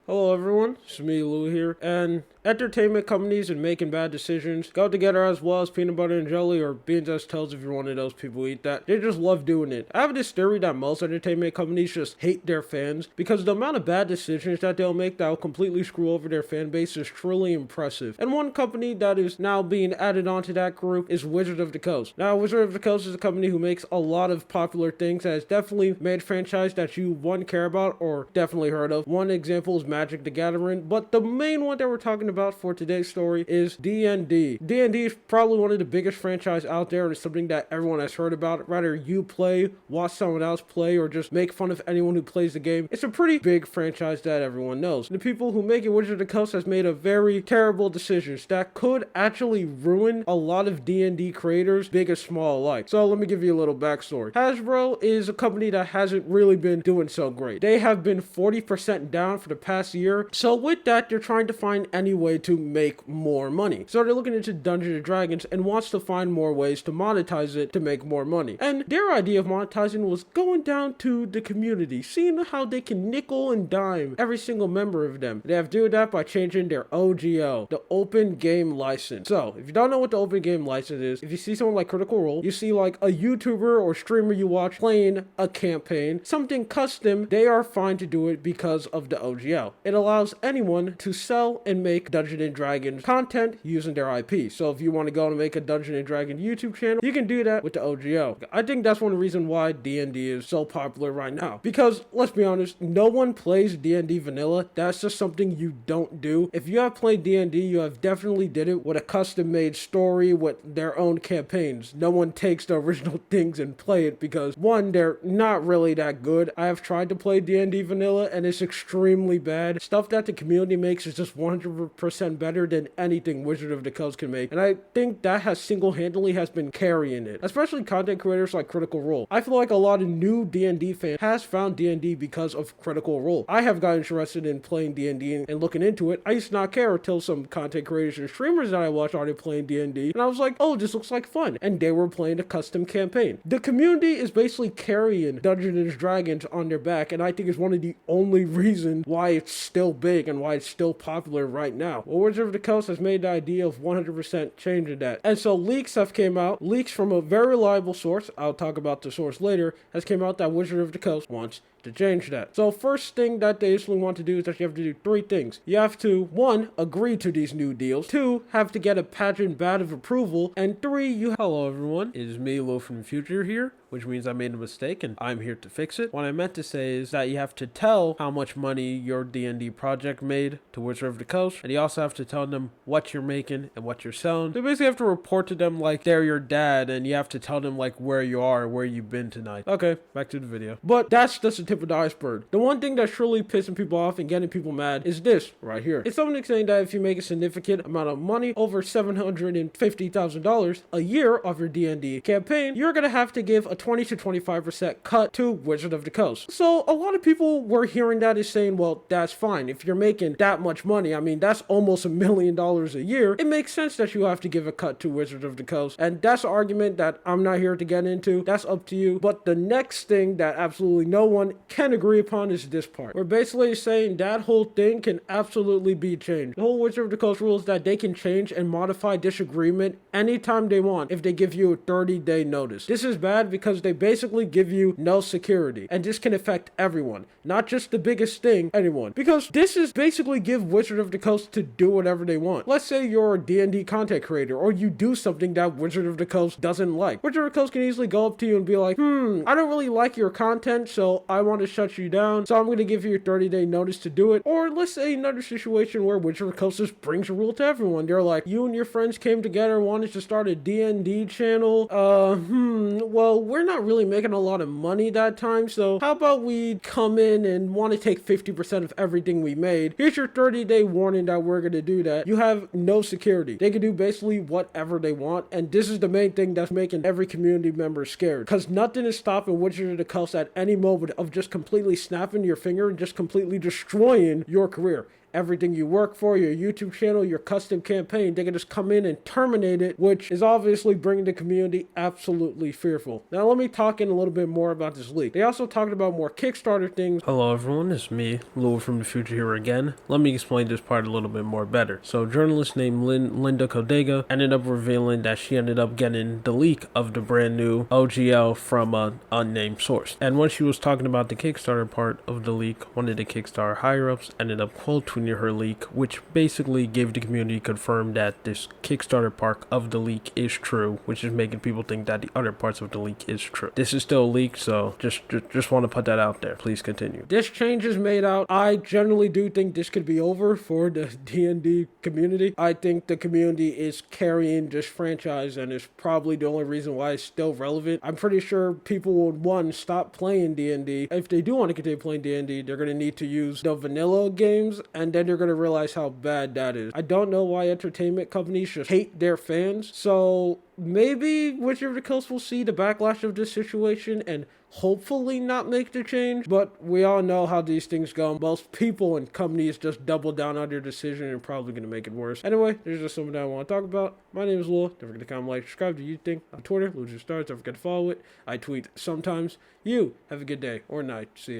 Hello everyone, it's me Lou here, and entertainment companies and making bad decisions go together as well as peanut butter and jelly, or beans as toast if you're one of those people who eat that. They just love doing it. I have this theory that most entertainment companies just hate their fans because the amount of bad decisions that they'll make that will completely screw over their fan base is truly impressive. And one company that is now being added onto that group is Wizard of the Coast. Now, Wizard of the Coast is a company who makes a lot of popular things that has definitely made a franchise that you care about or definitely heard of. One example is Magic the Gathering, but the main one that we're talking about for today's story is D&D. D&D is probably one of the biggest franchise out there, and it's something that everyone has heard about. Rather you play, watch someone else play, or just make fun of anyone who plays the game. It's a pretty big franchise that everyone knows. The people who make it, Wizard of the Coast, has made a very terrible decisions that could actually ruin a lot of D&D creators, big and small alike. So let me give you a little backstory. Hasbro is a company that hasn't really been doing so great. They have been 40% down for the past year. So with that, they're trying to find any way to make more money. So they're looking into Dungeons & Dragons and wants to find more ways to monetize it to make more money. And their idea of monetizing was going down to the community, seeing how they can nickel and dime every single member of them. They have to do that by changing their OGL, the Open Game License. So if you don't know what the Open Game License is, if you see someone like Critical Role, you see like a YouTuber or streamer you watch playing a campaign, something custom, they are fine to do it because of the OGL. It allows anyone to sell and make Dungeons & Dragons content using their IP. So if you want to go and make a Dungeons & Dragons YouTube channel, you can do that with the OGL. I think that's one of the reasons why D&D is so popular right now. Because, let's be honest, no one plays D&D vanilla. That's just something you don't do. If you have played D&D, you have definitely did it with a custom-made story with their own campaigns. No one takes the original things and play it because, one, they're not really that good. I have tried to play D&D vanilla and it's extremely bad. Stuff that the community makes is just 100% better than anything Wizard of the Coast can make. And I think that has single-handedly has been carrying it. Especially content creators like Critical Role. I feel like a lot of new D&D fans has found D&D because of Critical Role. I have got interested in playing D&D and looking into it. I used to not care until some content creators and streamers that I watched started playing D&D. And I was like, oh, this looks like fun. And they were playing a custom campaign. The community is basically carrying Dungeons & Dragons on their back. And I think it's one of the only reasons why it's still big and why it's still popular right now. Well, Wizard of the Coast has made the idea of 100% changing that. And so leaks have came out. Leaks from a very reliable source, I'll talk about the source later, has came out that Wizard of the Coast wants to change that. So first thing that they usually want to do is that you have to do three things. You have to, 1, agree to these new deals. 2, have to get a pageant badge of approval. And 3, Hello everyone, it is me, Lo from the future here, which means I made a mistake and I'm here to fix it. What I meant to say is that you have to tell how much money your D&D project made to Wizard of the Coast, and you also have to tell them what you're making and what you're selling. So you basically have to report to them like they're your dad, and you have to tell them like where you are, where you've been tonight. Okay, back to the video. But that's just the tip of the iceberg. The one thing that's truly pissing people off and getting people mad is this right here. It's something saying that if you make a significant amount of money, over $750,000 a year of your D&D campaign, you're gonna have to give a 20 to 25% cut to Wizard of the Coast. So a lot of people were hearing that as saying, well, that's fine. If you're making that much money, I mean, that's almost $1 million a year. It makes sense that you have to give a cut to Wizard of the Coast. And that's an argument that I'm not here to get into. That's up to you. But the next thing that absolutely no one can agree upon is this part. We're basically saying that whole thing can absolutely be changed. The whole Wizard of the Coast rule is that they can change and modify this agreement anytime they want if they give you a 30-day notice. This is bad because they basically give you no security, and this can affect everyone, not just the biggest thing, anyone, because this is basically give Wizard of the Coast to do whatever they want. Let's say you're a D&D content creator, or you do something that Wizard of the Coast doesn't like. Wizard of the Coast can easily go up to you and be like, I don't really like your content, so I want to shut you down, so I'm going to give you a 30-day notice to do it. Or let's say another situation where Wizard of the Coast just brings a rule to everyone. They're like, you and your friends came together and wanted to start a D&D channel. Well, we're not really making a lot of money that time, so how about we come in and want to take 50% of everything we made? Here's your 30-day warning that we're going to do that. You have no security. They can do basically whatever they want, and this is the main thing that's making every community member scared, because nothing is stopping Wizard of the Coast at any moment of just completely snapping your finger and just completely destroying your career. everything you work for, your YouTube channel, your custom campaign. They can just come in and terminate it, which is obviously bringing the community absolutely fearful. Now let me talk in a little bit more about this leak. They also talked about more Kickstarter things. Hello everyone, it's me, Lou from the future here again. Let me explain this part a little bit more better. So journalist named Linda Codega ended up revealing that she ended up getting the leak of the brand new OGL from an unnamed source. And when she was talking about the Kickstarter part of the leak, one of the Kickstarter higher-ups ended up quote tweeting her leak, which basically gave the community confirmed that this Kickstarter part of the leak is true, which is making people think that the other parts of the leak is true. This is still a leak, so just want to put that out there. Please continue. This change is made out. I generally do think this could be over for the D&D community. I think the community is carrying this franchise and is probably the only reason why it's still relevant. I'm pretty sure people would, one, stop playing D&D. If they do want to continue playing D&D, they're going to need to use the vanilla games, and then they're going to realize how bad that is. I don't know why entertainment companies just hate their fans, so maybe Wizard of the Coast will see the backlash of this situation and hopefully not make the change, but we all know how these things go. Most people and companies just double down on their decision and probably going to make it worse. Anyway, there's just something that I want to talk about. My name is Lil. Don't forget to comment, like, subscribe to YouTube, on Twitter, Lose Your Stars. Don't forget to follow it. I tweet sometimes. You have a good day or night. See ya.